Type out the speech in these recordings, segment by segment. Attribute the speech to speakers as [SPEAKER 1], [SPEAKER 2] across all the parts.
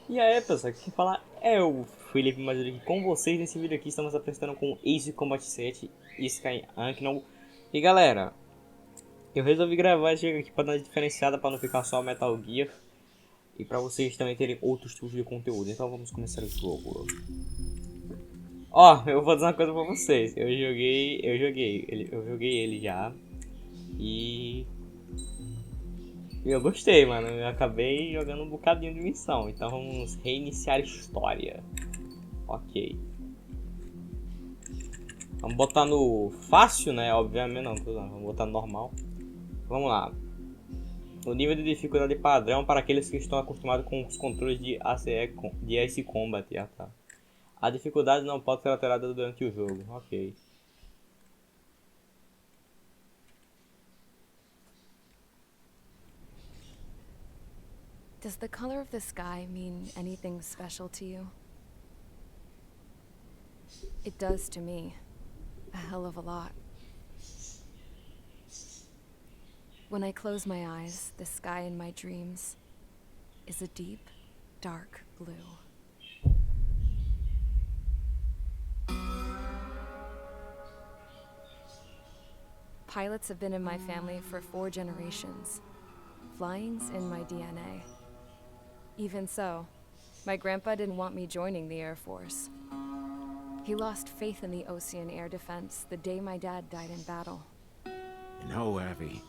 [SPEAKER 1] E aí, pessoal, quem fala é o Filipe, mais aqui com vocês. Nesse vídeo aqui estamos apresentando com Ace Combat 7 e Sky UNKNOW. E galera, eu resolvi gravar esse jogo aqui para dar uma diferenciada, para não ficar só Metal Gear e para vocês também terem outros tipos de conteúdo. Então vamos começar o jogo. Ó, eu vou dizer uma coisa pra vocês. Eu joguei ele já e eu gostei, mano. Eu acabei jogando um bocadinho de missão. Então vamos reiniciar a história. Ok. Vamos botar no fácil, né? Obviamente não, vamos botar no normal. Vamos lá. O nível de dificuldade padrão para aqueles que estão acostumados com os controles de Ace Combat. Ah, tá. A dificuldade não pode ser alterada durante o jogo. Ok.
[SPEAKER 2] Does the color of the sky mean anything special to you? It does to me. A hell of a lot. When I close my eyes, the sky in my dreams is a deep, dark blue. Pilots have been in my family for 4 generations. Flying's in my DNA. Even so, my grandpa didn't want me joining the Air Force. He lost faith in the Ocean Air Defense the day my dad died in battle.
[SPEAKER 3] You know, Abby,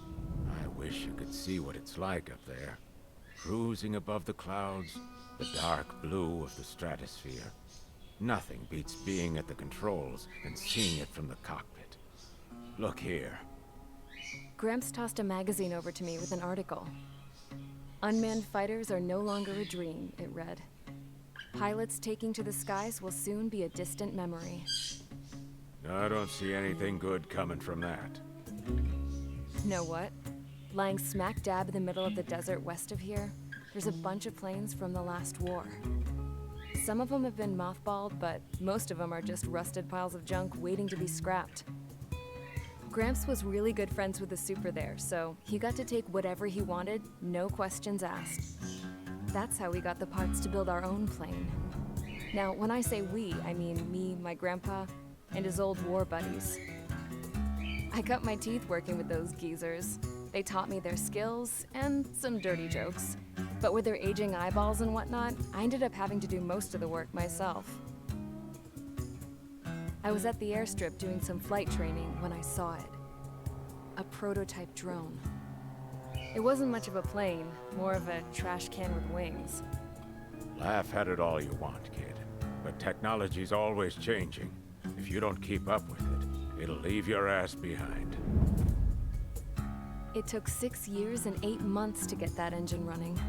[SPEAKER 3] I wish you could see what it's like up there. Cruising above the clouds, the dark blue of the stratosphere. Nothing beats being at the controls and seeing it from the cockpit. Look here.
[SPEAKER 2] Gramps tossed a magazine over to me with an article. Unmanned fighters are no longer a dream, it read. Pilots taking to the skies will soon be a distant memory.
[SPEAKER 3] I don't see anything good coming from that.
[SPEAKER 2] Know what? Lying smack dab in the middle of the desert west of here, there's a bunch of planes from the last war. Some of them have been mothballed, but most of them are just rusted piles of junk waiting to be scrapped. Gramps was really good friends with the super there, so he got to take whatever he wanted, no questions asked. That's how we got the parts to build our own plane. Now, when I say we, I mean me, my grandpa, and his old war buddies. I cut my teeth working with those geezers. They taught me their skills and some dirty jokes. But with their aging eyeballs and whatnot, I ended up having to do most of the work myself. I was at the airstrip doing some flight training when I saw it. A prototype drone. It wasn't much of a plane, more of a trash can with wings.
[SPEAKER 3] Laugh at it all you want, kid. But technology's always changing. If you don't keep up with it, it'll leave your ass behind.
[SPEAKER 2] It took 6 years and 8 months to get that engine running.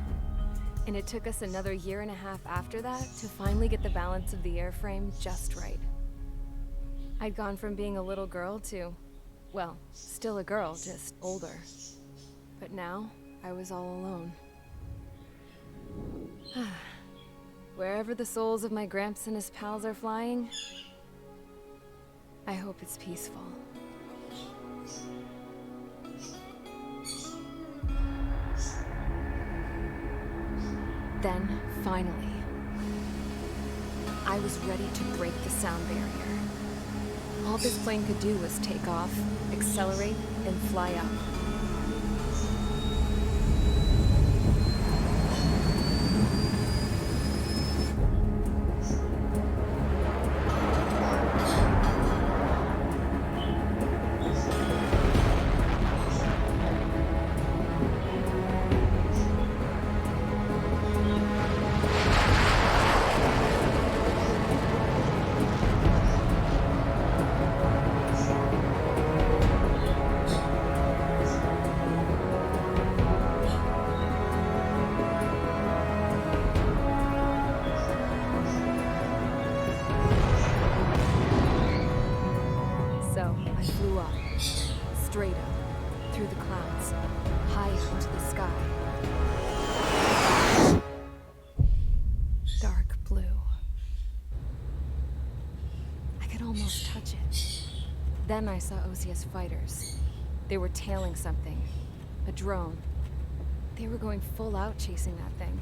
[SPEAKER 2] And it took us another 1.5 years after that to finally get the balance of the airframe just right. I'd gone from being a little girl to, well, still a girl, just older. But now, I was all alone. Wherever the souls of my Gramps and his pals are flying, I hope it's peaceful. Then, finally, I was ready to break the sound barrier. All this plane could do was take off, accelerate, and fly up. Straight up, through the clouds, high up into the sky. Dark blue. I could almost touch it. Then I saw Osia's fighters. They were tailing something. A drone. They were going full out chasing that thing.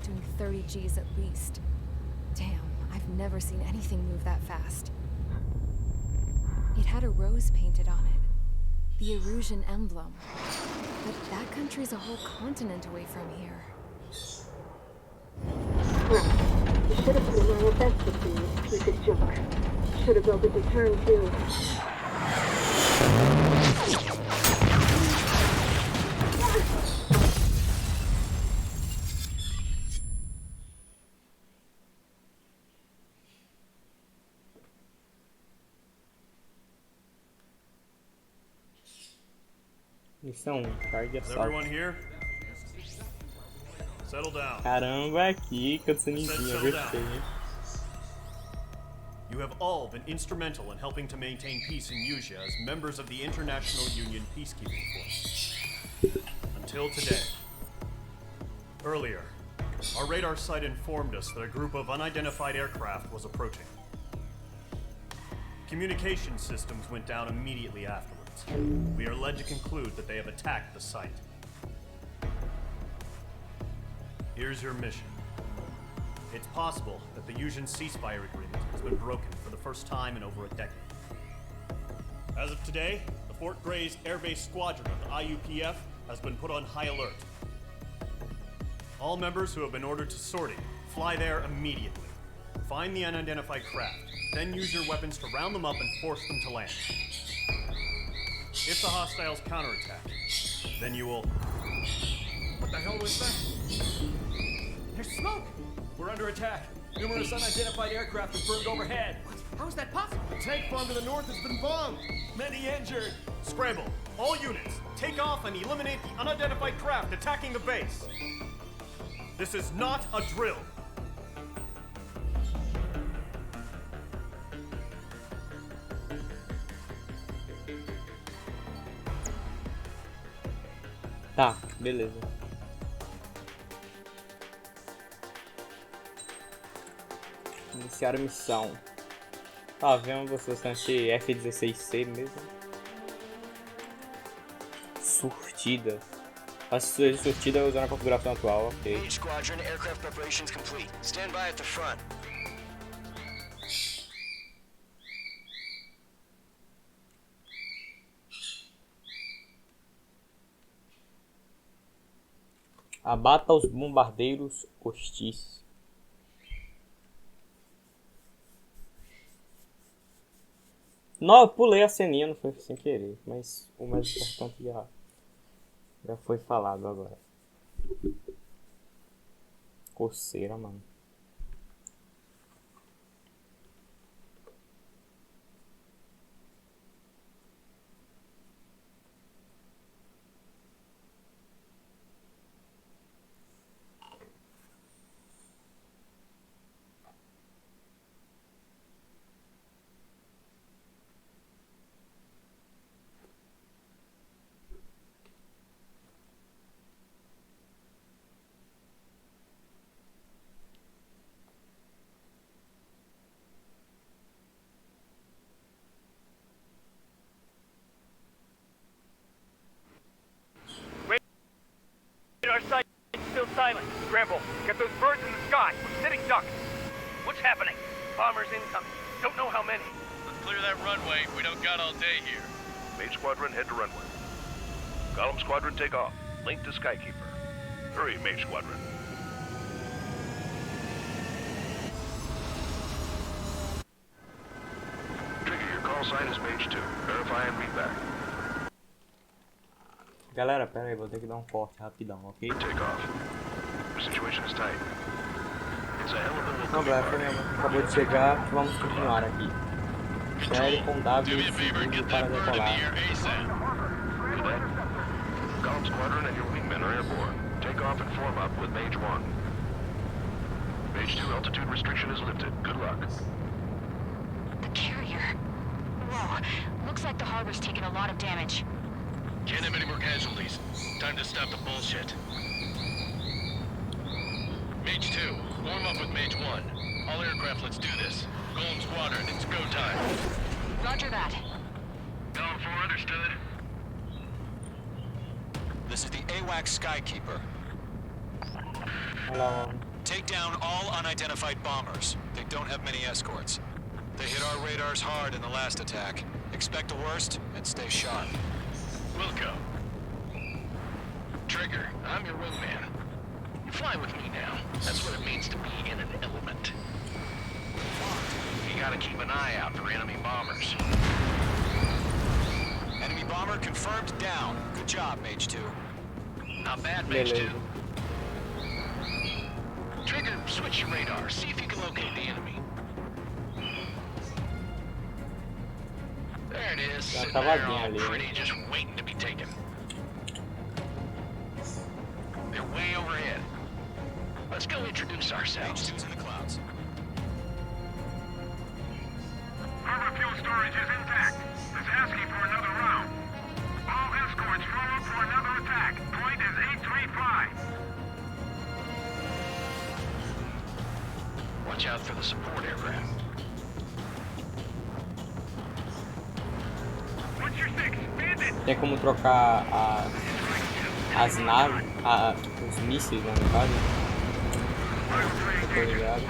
[SPEAKER 2] doing 30 Gs at least. Damn, I've never seen anything move that fast. It had a rose painted on it. The Erusian emblem. But that country's a whole continent away from here.
[SPEAKER 4] Crap. You should have been my best with these. We could joke. Should have built a deterrent too.
[SPEAKER 1] Missão 1, carga de
[SPEAKER 5] Is
[SPEAKER 1] assalto.
[SPEAKER 5] everyone here? Settle down.
[SPEAKER 1] Caramba, aqui, cutscenezinha, gostei.
[SPEAKER 5] You have all been instrumental in helping to maintain peace in Yuja as members of the International Union Peacekeeping Force. Until today. Earlier, our radar site informed us that a group of unidentified aircraft was approaching. Communication systems went down immediately afterwards. We are led to conclude that they have attacked the site. Here's your mission. It's possible that the Yusian ceasefire agreement has been broken for the first time in over a decade. As of today, the Fort Gray's Air Base Squadron of the IUPF has been put on high alert. All members who have been ordered to sortie, fly there immediately. Find the unidentified craft, then use your weapons to round them up and force them to land. If the hostiles counterattack, then you will...
[SPEAKER 6] What the hell was that? There's smoke! We're under attack. Numerous unidentified aircraft have burned overhead. What? How is that possible? The tank farm to the north has been bombed. Many injured.
[SPEAKER 5] Scramble! All units, take off and eliminate the unidentified craft attacking the base. This is not a drill.
[SPEAKER 1] Tá, beleza. Iniciar a missão. Tá vendo você bastante F-16C mesmo. Surtida. A surtida usando a configuração atual, ok.
[SPEAKER 7] Each squadron, aircraft preparations complete. Stand by at the front.
[SPEAKER 1] Abata os bombardeiros hostis. Não, eu pulei a ceninha, não foi sem querer, mas o mais importante já foi falado agora. Coceira, mano.
[SPEAKER 6] Our site is still silent. Scramble. Get those birds in the sky. We're sitting ducks. What's happening? Bombers incoming. Don't know how many.
[SPEAKER 8] Let's clear that runway. We don't got all day here.
[SPEAKER 9] Mage Squadron, head to runway. Column Squadron, take off. Link to Skykeeper. Hurry, Mage Squadron. Trigger, your call sign is Mage 2. Verify and read back.
[SPEAKER 1] Galera, pera aí, vou ter que dar um corte rapidão, ok?
[SPEAKER 9] Take off. The situation is tight. It's a hell of a look.
[SPEAKER 1] Não, galera, foi mesmo. Acabou de chegar, vamos continuar aqui. Série com W
[SPEAKER 8] Do me a favor, get
[SPEAKER 1] para
[SPEAKER 8] that bird in the
[SPEAKER 1] decolar.
[SPEAKER 8] air ASAP.
[SPEAKER 9] Cadet, Column Squadron and your wingmen are airborne. Take off and form up with Mage 1. Mage 2 altitude restriction is lifted. Good luck.
[SPEAKER 10] The carrier. Whoa. Looks like the harbor's taken a lot of damage.
[SPEAKER 8] Can't have any more casualties. Time to stop the bullshit. Mage 2, warm up with Mage 1. All aircraft, let's do this. Golem Squadron, it's go time.
[SPEAKER 10] Roger that.
[SPEAKER 8] Column 4, understood.
[SPEAKER 7] This is the AWACS Skykeeper.
[SPEAKER 1] Olha lá,
[SPEAKER 7] Take down all unidentified bombers. They don't have many escorts. They hit our radars hard in the last attack. Expect the worst and stay sharp.
[SPEAKER 8] Wilco. Trigger, I'm your wingman. You fly with me now. That's what it means to be in an element. You gotta keep an eye out for enemy bombers.
[SPEAKER 7] Enemy bomber confirmed down. Good job, Mage 2.
[SPEAKER 8] Not bad, Mage 2. Trigger, switch your radar. See if you can locate the enemy. There it is. Sitting there all pretty, just waiting to be taken. They're way overhead. Let's go introduce ourselves.
[SPEAKER 7] Mage 2's in the clouds.
[SPEAKER 9] Harbor fuel storage is intact. It's asking for another round. All escorts roll up for another attack. Point is 835.
[SPEAKER 8] Watch out for the support aircraft.
[SPEAKER 9] What's your six? Bandit!
[SPEAKER 1] Tem como trocar as naves, os mísseis, né, no caso. Tô ligado.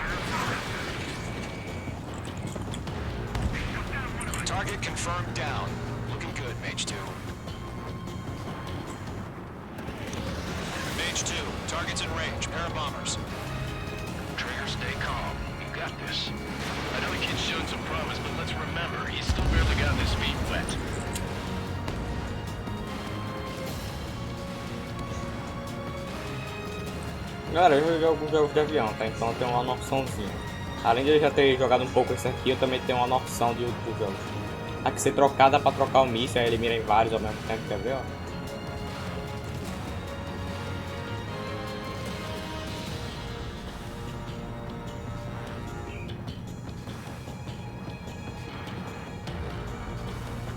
[SPEAKER 7] Target confirmed down. Looking good, Mage 2. Mage 2, target's in range. Pair of bombers.
[SPEAKER 8] Trigger, stay calm. You got this. I know the kid's shown some promise, but let's remember, he's still barely got his feet wet.
[SPEAKER 1] Galera, eu joguei alguns jogos de avião, tá? Então eu tenho uma noçãozinha. Além de eu já ter jogado um pouco esse aqui, eu também tenho uma noção de outros jogos. Aqui ser trocada pra trocar o míssil, aí ele mira em vários ao mesmo tempo, quer ver, ó?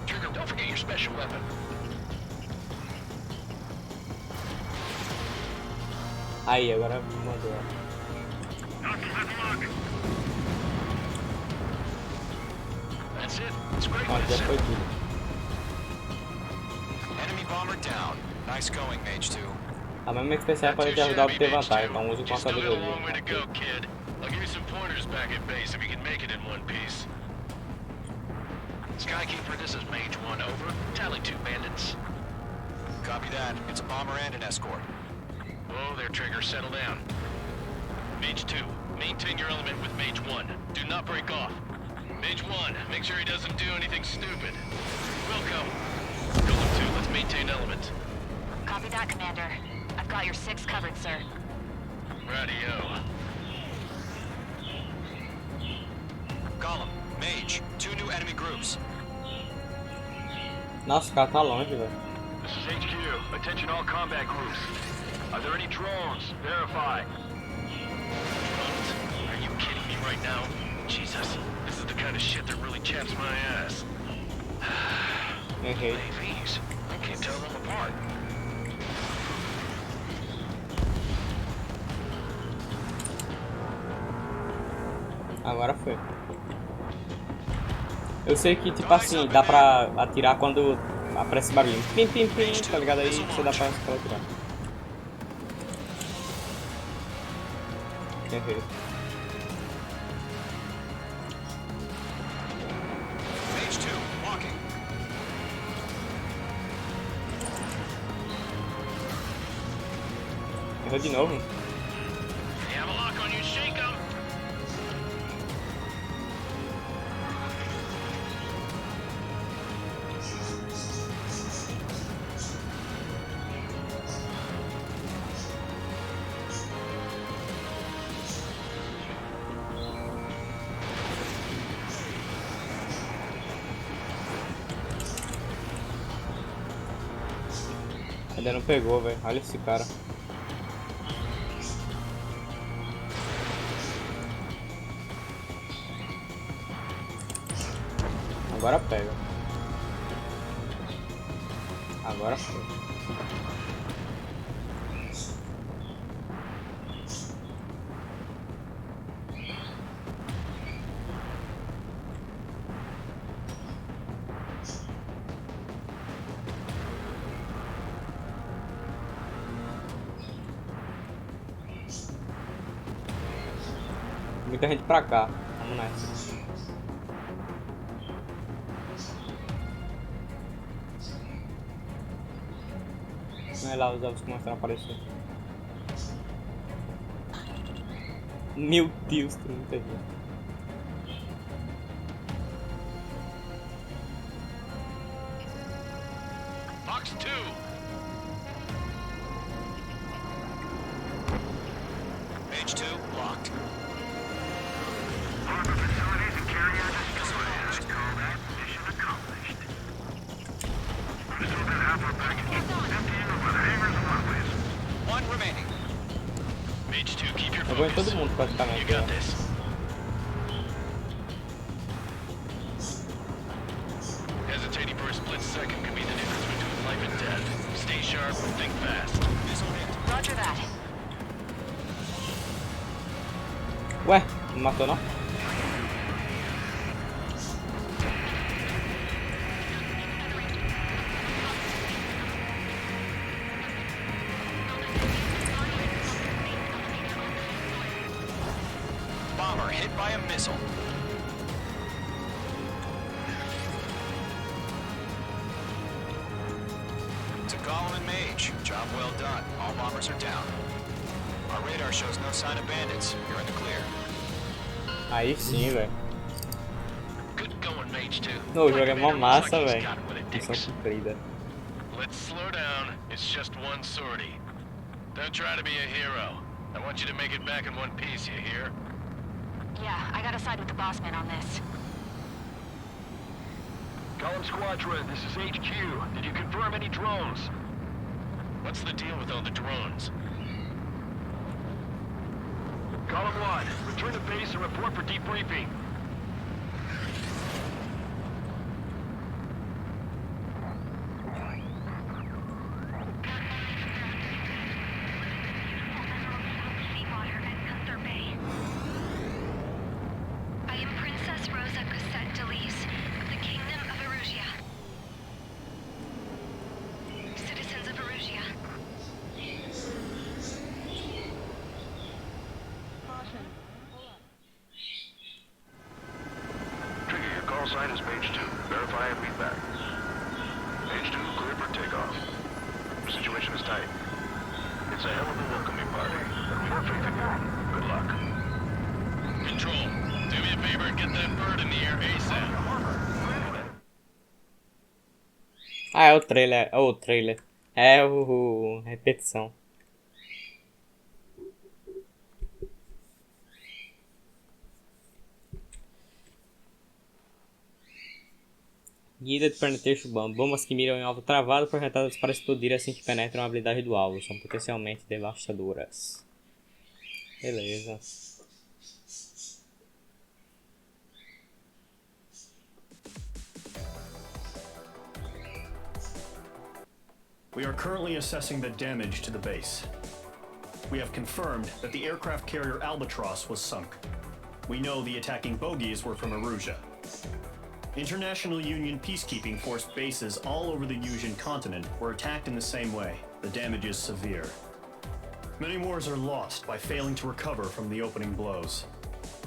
[SPEAKER 8] Trigger, don't forget your special weapon.
[SPEAKER 1] Aí, agora mandou.
[SPEAKER 8] That's it. It's great.
[SPEAKER 1] Ó, já foi tudo.
[SPEAKER 7] Enemy bomber down. Nice going, Mage 2.
[SPEAKER 1] A mesma especial pode te ajudar a obter vantagem, então use com a
[SPEAKER 8] Still got a
[SPEAKER 1] sabedoria.
[SPEAKER 8] long way to go, kid. I'll give you some pointers back at base if you can make it in one piece. Skykeeper, this is Mage 1, over. Tally 2 bandits.
[SPEAKER 7] Copy that. It's a bomber and an escort.
[SPEAKER 8] Whoa there, Trigger, settle down. Mage 2, maintain your element with Mage 1. Do not break off. Mage 1, make sure he doesn't do anything stupid. Wilco. Golem 2, let's maintain element.
[SPEAKER 10] Copy that, Commander. I've got your 6 covered, sir.
[SPEAKER 8] Radio.
[SPEAKER 7] Golem, Mage, 2 new enemy groups.
[SPEAKER 1] Nossa, o cara tá longe, velho.
[SPEAKER 9] This is HQ. Attention all combat groups. Are there any drones? Verify.
[SPEAKER 8] Drones? Are you kidding me right now? Jesus, this is the kind of shit that really chaps my ass.
[SPEAKER 1] Errei.
[SPEAKER 8] AVs. I can't tell them apart.
[SPEAKER 1] Agora foi. Eu sei que, tipo assim, dá pra atirar quando aparece esse barulhinho. Pim, pim, pim, tá ligado? Aí você dá pra atirar. Errei.
[SPEAKER 7] Mage 2, walking.
[SPEAKER 1] Errou de novo.
[SPEAKER 8] You have a lock on you, shake 'em!
[SPEAKER 1] Ainda não pegou, velho. Olha esse cara. Agora pega. Agora foi. Muita gente pra cá. Vamos nessa. Olha lá os elfos começaram a aparecer. Meu Deus, tem muita gente.
[SPEAKER 8] Box 2.
[SPEAKER 7] Page 2, locked.
[SPEAKER 9] Harbor facilities and carrier destroyed. Call that mission accomplished. Understood that half our package. Emptying over the hangars and runways.
[SPEAKER 7] One remaining.
[SPEAKER 8] Mage 2, keep your
[SPEAKER 1] Eu vou em
[SPEAKER 8] focus.
[SPEAKER 1] todo mundo
[SPEAKER 8] You
[SPEAKER 1] praticamente.
[SPEAKER 8] got
[SPEAKER 1] Né?
[SPEAKER 8] this. Hesitating for a split second can be the difference between life and death. Stay sharp, think fast.
[SPEAKER 10] Roger that.
[SPEAKER 1] Ué, não matou não?
[SPEAKER 7] Bomber hit by a missile. To Gollum and Mage, job well done. All bombers are down. Our radar shows no sign of bandits. You're in the clear.
[SPEAKER 1] Aí sim, velho.
[SPEAKER 8] Good going, Mage 2.
[SPEAKER 1] No, o jogo é mó
[SPEAKER 8] Commander looks
[SPEAKER 1] massa,
[SPEAKER 8] like he's
[SPEAKER 1] velho.
[SPEAKER 8] got what it
[SPEAKER 1] Missão
[SPEAKER 8] takes.
[SPEAKER 1] cumprida.
[SPEAKER 8] Let's slow down. It's just one sortie. Don't try to be a hero. I want you to make it back in one piece, you hear?
[SPEAKER 10] Yeah, I gotta side with the boss man on this.
[SPEAKER 9] Column Squadron, this is HQ. Did you confirm any drones?
[SPEAKER 8] What's the deal with all the drones?
[SPEAKER 9] Column 1, return to base and report for debriefing.
[SPEAKER 10] I am Princess Rosa Cosette Delise of the Kingdom of Erusia. Citizens of Erusia.
[SPEAKER 9] Trigger, your call sign is page 2. Verify and read back. Page 2, clear for takeoff. The situation is tight. It's a hell of a welcoming party, but more faith in you. Good luck.
[SPEAKER 8] Control, do me a favor and get that bird in the air ASAP.
[SPEAKER 1] Ah, é o trailer. É o trailer. É o repetição. Guida de penetration bomb. Bombas que miram em alvo travado projetadas para explodir assim que penetram a habilidade do alvo. São potencialmente devastadoras. Beleza.
[SPEAKER 5] We are currently assessing the damage to the base. We have confirmed that the aircraft carrier Albatross was sunk. We know the attacking bogies were from Erusia. International Union peacekeeping force bases all over the Yusian continent were attacked in the same way. The damage is severe. Many wars are lost by failing to recover from the opening blows.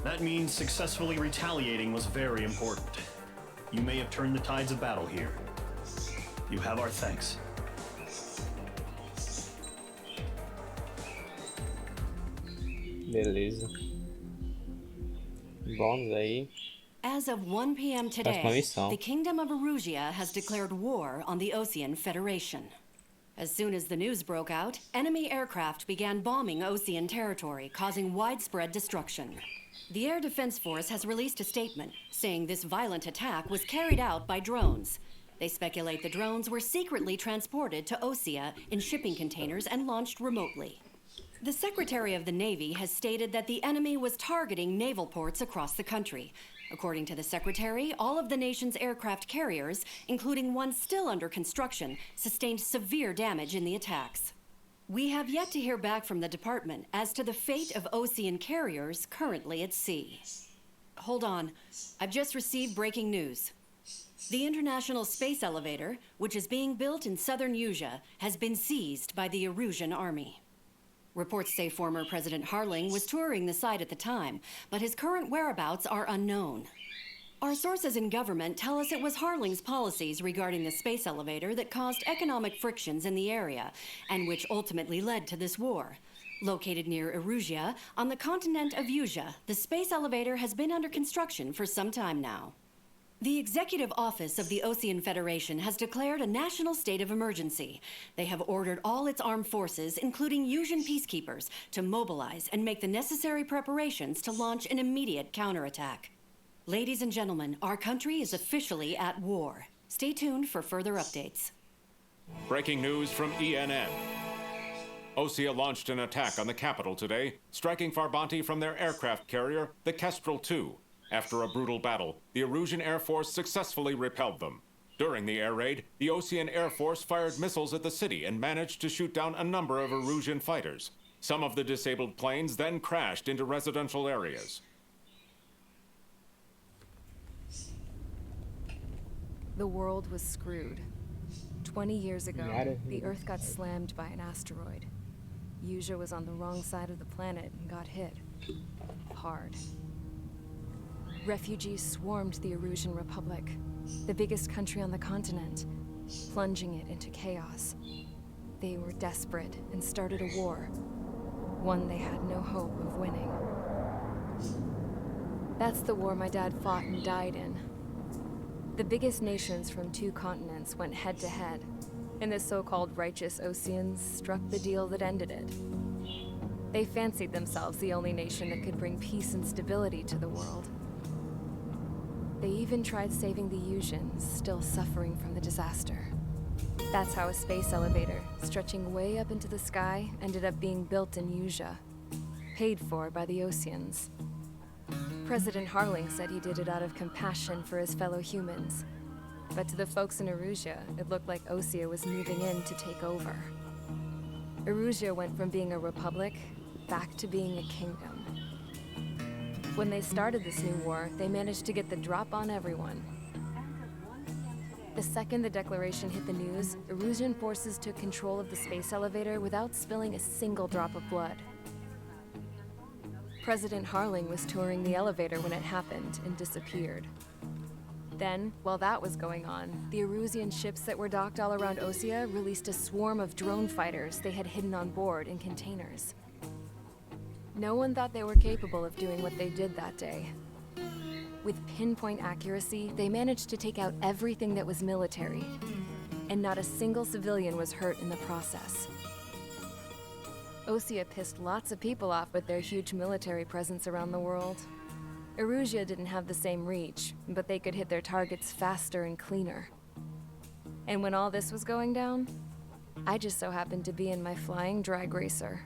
[SPEAKER 5] That means successfully retaliating was very important. You may have turned the tides of battle here. You have our thanks.
[SPEAKER 1] Beleza. Bônus aí.
[SPEAKER 11] As of 1 p.m.
[SPEAKER 1] Próxima
[SPEAKER 11] today,
[SPEAKER 1] missão.
[SPEAKER 11] the Kingdom of Erusia has declared war on the Osean Federation. As soon as the news broke out, enemy aircraft began bombing Osean territory, causing widespread destruction. The Air Defense Force has released a statement saying this violent attack was carried out by drones. They speculate the drones were secretly transported to Osea in shipping containers and launched remotely. The Secretary of the Navy has stated that the enemy was targeting naval ports across the country. According to the Secretary, all of the nation's aircraft carriers, including one still under construction, sustained severe damage in the attacks. We have yet to hear back from the department as to the fate of Osean carriers currently at sea. Hold on. I've just received breaking news. The International Space Elevator, which is being built in southern Yusia, has been seized by the Erusian army. Reports say former President Harling was touring the site at the time, but his current whereabouts are unknown. Our sources in government tell us it was Harling's policies regarding the space elevator that caused economic frictions in the area, and which ultimately led to this war. Located near Erusia, on the continent of Usia, the space elevator has been under construction for some time now. The Executive Office of the Ocean Federation has declared a national state of emergency. They have ordered all its armed forces, including Usian peacekeepers, to mobilize and make the necessary preparations to launch an immediate counterattack. Ladies and gentlemen, our country is officially at war. Stay tuned for further updates.
[SPEAKER 3] Breaking news from ENN. Osea launched an attack on the capital today, striking Farbanti from their aircraft carrier, the Kestrel II. After a brutal battle, the Erusian Air Force successfully repelled them. During the air raid, the Ocean Air Force fired missiles at the city and managed to shoot down a number of Erusian fighters. Some of the disabled planes then crashed into residential areas.
[SPEAKER 2] The world was screwed. 20 years ago, the Earth got slammed by an asteroid. Usia was on the wrong side of the planet and got hit. Hard. Refugees swarmed the Erusian Republic, the biggest country on the continent, plunging it into chaos. They were desperate and started a war, one they had no hope of winning. That's the war my dad fought and died in. The biggest nations from 2 continents went head-to-head, and the so-called righteous Oceans struck the deal that ended it. They fancied themselves the only nation that could bring peace and stability to the world. They even tried saving the Usians, still suffering from the disaster. That's how a space elevator, stretching way up into the sky, ended up being built in Usia, paid for by the Oceans. President Harling said he did it out of compassion for his fellow humans. But to the folks in Erusia, it looked like Osea was moving in to take over. Erusia went from being a republic back to being a kingdom. When they started this new war, they managed to get the drop on everyone. The second the declaration hit the news, Erusian forces took control of the space elevator without spilling a single drop of blood. President Harling was touring the elevator when it happened and disappeared. Then, while that was going on, the Erusian ships that were docked all around Osea released a swarm of drone fighters they had hidden on board in containers. No one thought they were capable of doing what they did that day. With pinpoint accuracy, they managed to take out everything that was military, and not a single civilian was hurt in the process. Osea pissed lots of people off with their huge military presence around the world. Erusia didn't have the same reach, but they could hit their targets faster and cleaner. And when all this was going down, I just so happened to be in my flying drag racer.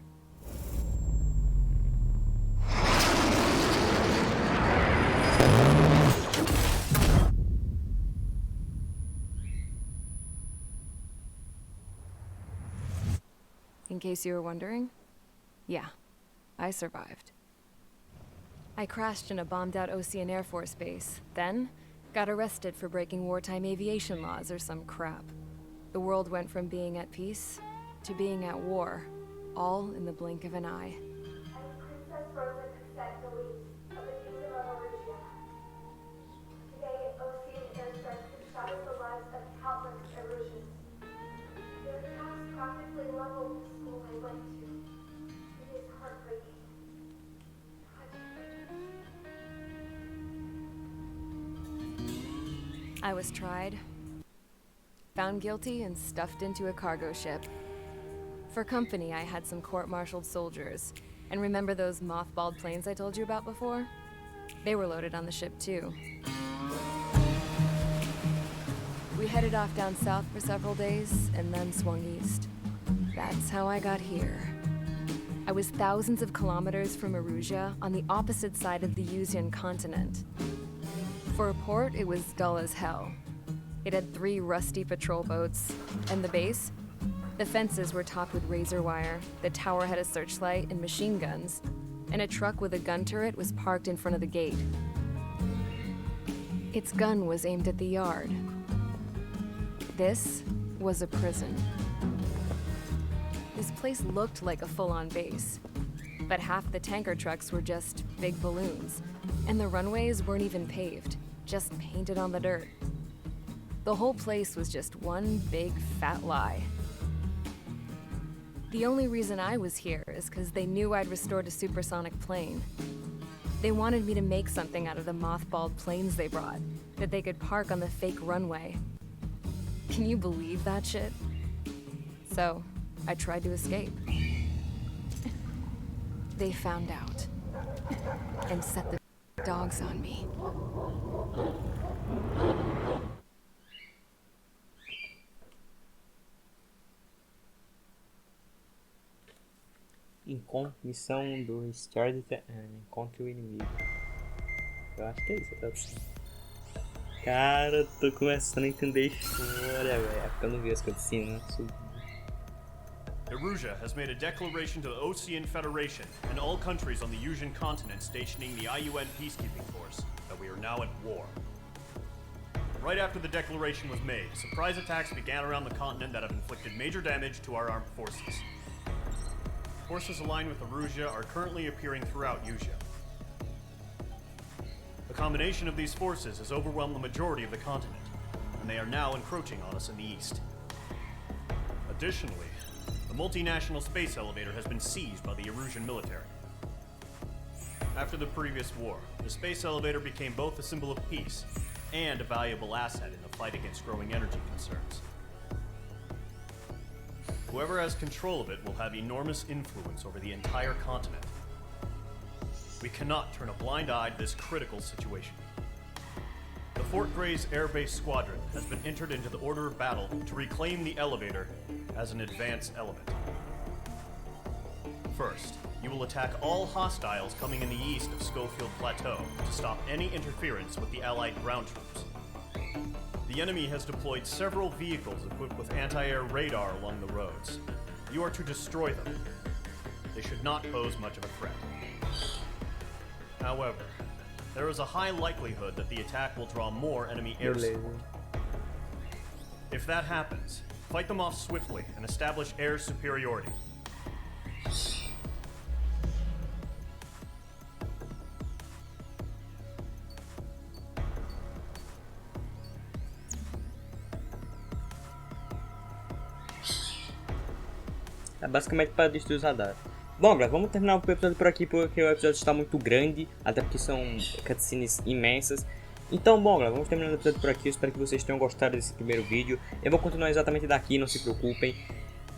[SPEAKER 2] In case you were wondering, yeah, I survived. I crashed in a bombed-out Ocean Air Force base, then got arrested for breaking wartime aviation laws or some crap. The world went from being at peace to being at war, all in the blink of an eye.
[SPEAKER 4] Princess Rosa Cassette Delete of the Kingdom of Erusia. Today, Ocean airstrikes have shattered the lives of countless Erusians. Their attacks practically leveled the school I went to. It is heartbreaking.
[SPEAKER 2] I was tried, found guilty, and stuffed into a cargo ship. For company, I had some court-martialed soldiers. And remember those mothballed planes I told you about before? They were loaded on the ship too. We headed off down south for several days, and then swung east. That's how I got here. I was thousands of kilometers from Erusia, on the opposite side of the Usian continent. For a port, it was dull as hell. It had 3 rusty patrol boats, and the base? The fences were topped with razor wire, the tower had a searchlight and machine guns, and a truck with a gun turret was parked in front of the gate. Its gun was aimed at the yard. This was a prison. The This place looked like a full-on base, but half the tanker trucks were just big balloons, and the runways weren't even paved, just painted on the dirt. The whole place was just one big fat lie. The only reason I was here is because they knew I'd restored a supersonic plane. They wanted me to make something out of the mothballed planes they brought, that they could park on the fake runway. Can you believe that shit? So, I tried to escape. They found out, and set the dogs on me.
[SPEAKER 1] Missão 2, encontre o inimigo. Eu acho que é isso, tá? Cara, tô começando a entender a história, velho. É porque eu não vi as cutscenes, né?
[SPEAKER 5] Erusia has made a declaration to the Ocean Federation and all countries on the Usian continent stationing the IUN peacekeeping force that we are now at war. Right after the declaration was made, surprise attacks began around the continent that have inflicted major damage to our armed forces. Forces aligned with Erusia are currently appearing throughout Usia. The combination of these forces has overwhelmed the majority of the continent, and they are now encroaching on us in the east. Additionally, the multinational space elevator has been seized by the Erusian military. After the previous war, the space elevator became both a symbol of peace and a valuable asset in the fight against growing energy concerns. Whoever has control of it will have enormous influence over the entire continent. We cannot turn a blind eye to this critical situation. The Fort Gray's Air Base Squadron has been entered into the order of battle to reclaim the elevator as an advance element. First, you will attack all hostiles coming in the east of Schofield Plateau to stop any interference with the Allied ground troops. The enemy has deployed several vehicles equipped with anti-air radar along the roads. You are to destroy them. They should not pose much of a threat. However, there is a high likelihood that the attack will draw more enemy air support. If that happens, fight them off swiftly and establish air superiority.
[SPEAKER 1] É basicamente para destruir os radares. Bom, galera, vamos terminar o episódio por aqui porque o episódio está muito grande, até porque são cutscenes imensas. Então, bom, galera, vamos terminar o episódio por aqui. Eu espero que vocês tenham gostado desse primeiro vídeo. Eu vou continuar exatamente daqui, não se preocupem.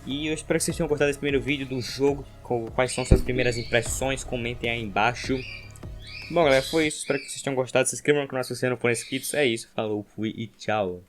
[SPEAKER 1] E eu espero que vocês tenham gostado desse primeiro vídeo do jogo. Quais são suas primeiras impressões? Comentem aí embaixo. Bom, galera, foi isso. Espero que vocês tenham gostado. Se inscrevam no canal se vocês não forem inscritos. É isso. Falou, fui e tchau.